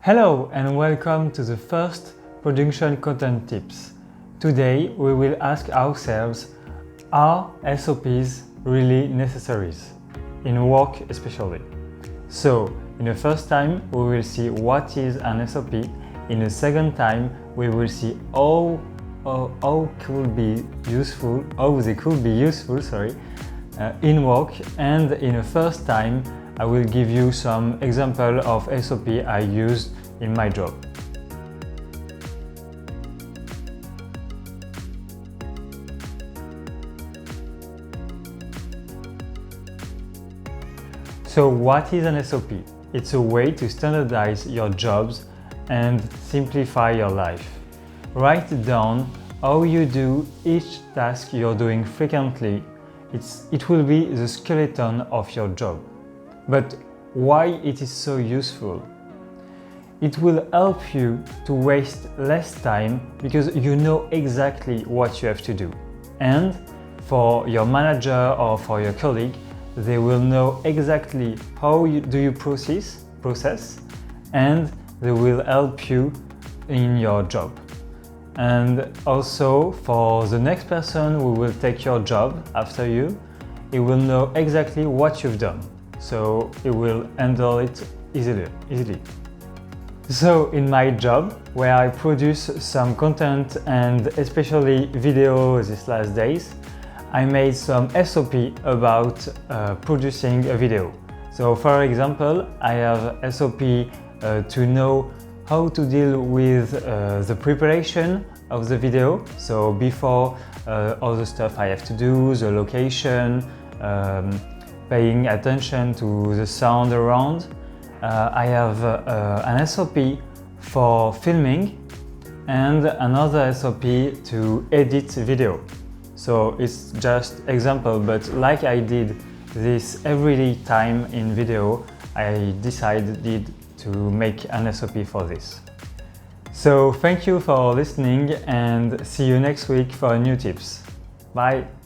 Hello and welcome to the first production content tips. Today we will ask ourselves, are SOPs really necessaries? In work especially. So, in the first time we will see what is an SOP. In the second time we will see how they could be useful in work, and in the first time I will give you some example of SOP I used in my job. So what is an SOP? It's a way to standardize your jobs and simplify your life. Write down how you do each task you're doing frequently. It will be the skeleton of your job. But why it is so useful? It will help you to waste less time because you know exactly what you have to do. And for your manager or for your colleague, they will know exactly how you process, and they will help you in your job. And also for the next person who will take your job after you, he will know exactly what you've done. So he will handle it easily. So in my job, where I produce some content and especially video these last days, I made some SOP about producing a video. So for example, I have SOP to know how to deal with the preparation of the video. So before all the stuff I have to do, the location, paying attention to the sound around. I have an SOP for filming and another SOP to edit video. So it's just example, but like I did this every time in video, I decided to make an SOP for this. So thank you for listening and see you next week for new tips. Bye!